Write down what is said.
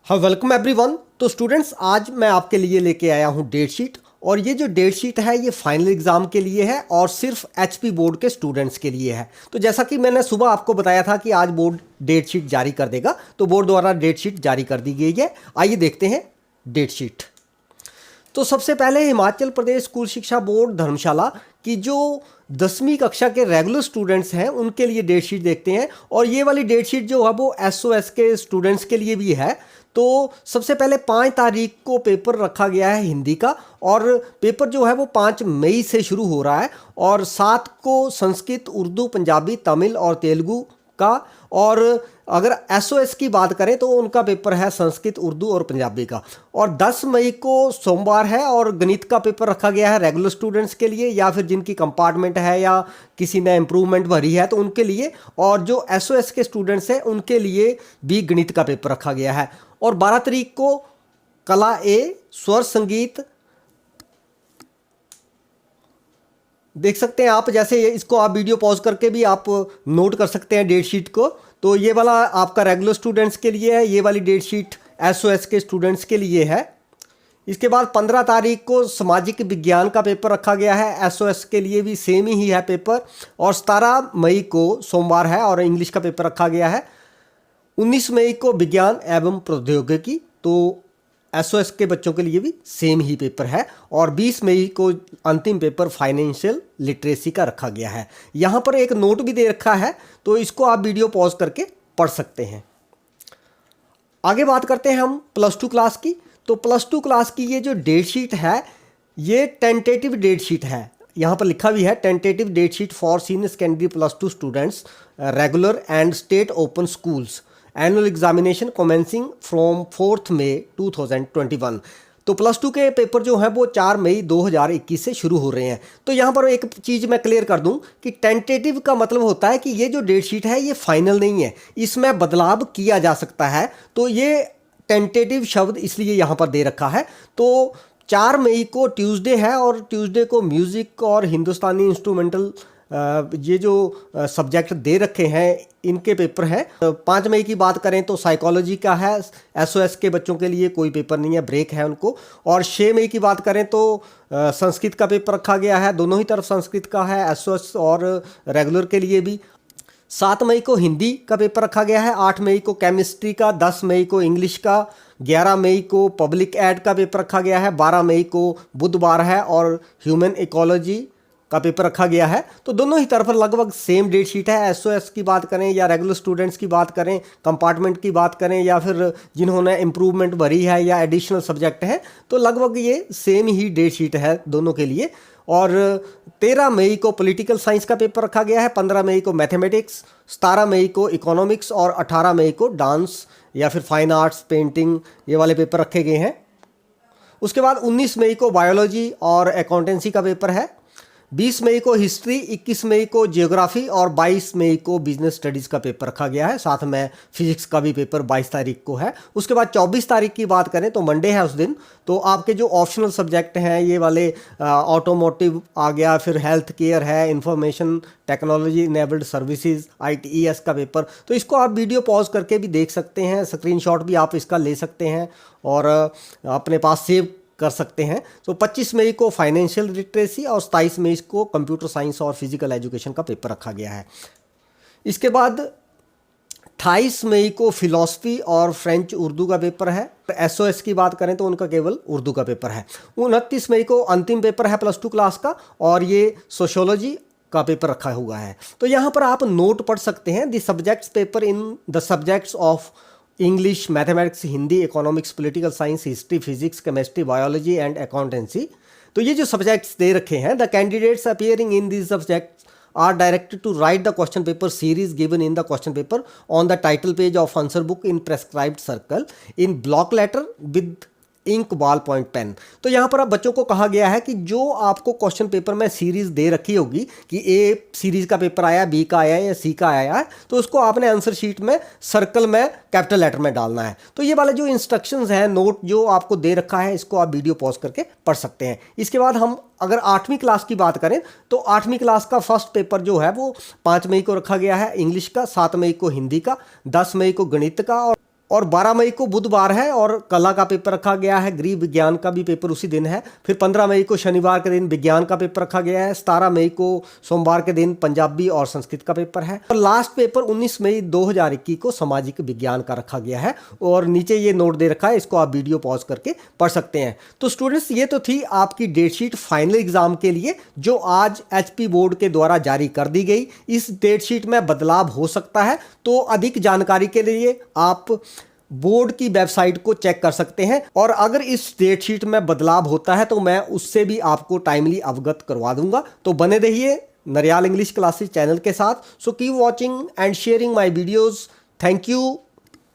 हाँ, welcome everyone. तो students, आज मैं आपके लिए लेके आया हूँ डेट शीट। और ये जो डेट शीट है ये फाइनल एग्जाम के लिए है और सिर्फ एचपी बोर्ड के स्टूडेंट्स के लिए है। तो जैसा कि मैंने सुबह आपको बताया था कि आज बोर्ड डेट शीट जारी कर देगा, तो बोर्ड द्वारा डेट शीट जारी कर दी गई है। आइए देखते हैं डेट शीट। तो सबसे पहले हिमाचल प्रदेश स्कूल शिक्षा बोर्ड धर्मशाला की जो 10वीं कक्षा के रेगुलर स्टूडेंट्स हैं उनके लिए डेट शीट देखते हैं। और ये वाली डेट शीट जो है वो एसओएस के स्टूडेंट्स के लिए भी है। तो सबसे पहले 5 तारीख को पेपर रखा गया है हिंदी का, और पेपर जो है वो 5 मई से शुरू हो रहा है। और 7 को संस्कृत, उर्दू, पंजाबी, तमिल और तेलुगु का। और अगर एसओएस की बात करें तो उनका पेपर है संस्कृत, उर्दू और पंजाबी का। और 10 मई को सोमवार है और गणित का पेपर रखा गया है रेगुलर स्टूडेंट्स के लिए, या फिर जिनकी कंपार्टमेंट है या किसी ने इम्प्रूवमेंट भरी है तो उनके लिए। और जो एसओएस के स्टूडेंट्स हैं उनके लिए भी गणित का पेपर रखा गया है। और 12 तारीख को कला ए, स्वर संगीत, देख सकते हैं आप। जैसे इसको आप वीडियो पॉज करके भी आप नोट कर सकते हैं डेट शीट को। तो ये वाला आपका रेगुलर स्टूडेंट्स के लिए है, ये वाली डेट शीट एसओएस के स्टूडेंट्स के लिए है। इसके बाद 15 तारीख को सामाजिक विज्ञान का पेपर रखा गया है, एसओएस के लिए भी सेम ही है पेपर। और 17 मई को सोमवार है और इंग्लिश का पेपर रखा गया है। 19 मई को विज्ञान एवं प्रौद्योगिकी, तो एसओएस के बच्चों के लिए भी सेम ही पेपर है। और 20 मई को अंतिम पेपर फाइनेंशियल लिटरेसी का रखा गया है। यहाँ पर एक नोट भी दे रखा है, तो इसको आप वीडियो पॉज करके पढ़ सकते हैं। आगे बात करते हैं हम +2 क्लास की। तो +2 क्लास की ये जो डेट शीट है ये टेंटेटिव डेट शीट है। यहाँ पर लिखा भी है tentative date sheet for senior secondary +2 students regular and state open schools annual examination commencing from 4 May 2021। तो +2 के पेपर जो हैं वो 4 मई 2021 से शुरू हो रहे हैं। तो यहाँ पर एक चीज़ मैं क्लियर कर दूँ कि टेंटेटिव का मतलब होता है कि ये जो डेट शीट है ये फाइनल नहीं है, इसमें बदलाव किया जा सकता है। तो ये टेंटेटिव शब्द इसलिए यहाँ पर दे रखा है। तो 4 मई को ट्यूसडे है और ट्यूसडे को म्यूज़िक और हिंदुस्तानी इंस्ट्रूमेंटल ये जो सब्जेक्ट दे रखे हैं इनके पेपर हैं। 5 मई की बात करें तो साइकोलॉजी का है, एसओएस के बच्चों के लिए कोई पेपर नहीं है, ब्रेक है उनको। और 6 मई की बात करें तो संस्कृत का पेपर रखा गया है, दोनों ही तरफ संस्कृत का है, एसओएस और रेगुलर के लिए भी। 7 मई को हिंदी का पेपर रखा गया है, 8 मई को केमिस्ट्री का, 10 मई को इंग्लिश का, 11 मई को पब्लिक एड का पेपर रखा गया है, 12 मई को बुधवार है और ह्यूमन इकोलॉजी का पेपर रखा गया है। तो दोनों ही तरफ लगभग सेम डेट शीट है। एसओएस की बात करें या रेगुलर स्टूडेंट्स की बात करें, कंपार्टमेंट की बात करें या फिर जिन्होंने इम्प्रूवमेंट भरी है या एडिशनल सब्जेक्ट है, तो लगभग ये सेम ही डेट शीट है दोनों के लिए। और 13 मई को पॉलिटिकल साइंस का पेपर रखा गया है, 15 मई को मैथमेटिक्स, 17 मई को इकोनॉमिक्स और 18 मई को डांस या फिर फाइन आर्ट्स, पेंटिंग, ये वाले पेपर रखे गए हैं। उसके बाद 19 मई को बायोलॉजी और अकाउंटेंसी का पेपर है, 20 मई को हिस्ट्री, 21 मई को जियोग्राफी और 22 मई को बिजनेस स्टडीज़ का पेपर रखा गया है। साथ में फिजिक्स का भी पेपर 22 तारीख को है। उसके बाद 24 तारीख की बात करें तो मंडे है उस दिन। तो आपके जो ऑप्शनल सब्जेक्ट हैं ये वाले ऑटोमोटिव आ गया, फिर हेल्थ केयर है, information technology enabled services, ITES का पेपर। तो इसको आप वीडियो पॉज करके भी देख सकते हैं, स्क्रीनशॉट भी आप इसका ले सकते हैं और अपने पास सेव कर सकते हैं। तो 25 मई को फाइनेंशियल लिटरेसी और 27 मई को कंप्यूटर साइंस और फिजिकल एजुकेशन का पेपर रखा गया है। इसके बाद 28 मई को फिलॉसफी और फ्रेंच उर्दू का पेपर है। एसओएस की बात करें तो उनका केवल उर्दू का पेपर है। 29 मई को अंतिम पेपर है +2 क्लास का और ये सोशियोलॉजी का पेपर रखा हुआ है। तो यहाँ पर आप नोट पढ़ सकते हैं, the subjects paper in the subjects of English, mathematics, Hindi, economics, political science, history, physics, chemistry, biology and accountancy. तो ये जो सब्जेक्ट्स दे रखे हैं, the candidates appearing in this subjects are directed to write the question paper series given in the question paper on the title page of answer book in prescribed circle in block letter with ink ball point pen. तो यहाँ पर अब बच्चों को कहा गया है कि जो आपको क्वेश्चन पेपर में सीरीज दे रखी होगी कि ए सीरीज का पेपर आया, बी का आया या सी का आया है, तो उसको आपने आंसर शीट में सर्कल में कैपिटल लेटर में डालना है। तो ये वाले जो इंस्ट्रक्शंस हैं, नोट जो आपको दे रखा है, इसको आप वीडियो पॉज करके पढ़ सकते हैं। इसके बाद हम अगर 8वीं क्लास की बात करें तो 8वीं क्लास का फर्स्ट पेपर जो है वो 5 मई को रखा गया है इंग्लिश का, 7 मई को हिंदी का, 10 मई को गणित का और और 12 मई को बुधवार है और कला का पेपर रखा गया है, गृह विज्ञान का भी पेपर उसी दिन है। फिर 15 मई को शनिवार के दिन विज्ञान का पेपर रखा गया है। 17 मई को सोमवार के दिन पंजाबी और संस्कृत का पेपर है। और लास्ट पेपर 19 मई 2021 को सामाजिक विज्ञान का रखा गया है। और नीचे ये नोट दे रखा है, इसको आप वीडियो पॉज करके पढ़ सकते हैं। तो स्टूडेंट्स, ये तो थी आपकी डेटशीट फाइनल एग्जाम के लिए, जो आज एचपी बोर्ड के द्वारा जारी कर दी गई। इस डेटशीट में बदलाव हो सकता है, तो अधिक जानकारी के लिए आप बोर्ड की वेबसाइट को चेक कर सकते हैं। और अगर इस डेटशीट में बदलाव होता है तो मैं उससे भी आपको टाइमली अवगत करवा दूंगा। तो बने रहिए नरियाल इंग्लिश क्लासेस चैनल के साथ। So keep watching and sharing my videos. Thank you.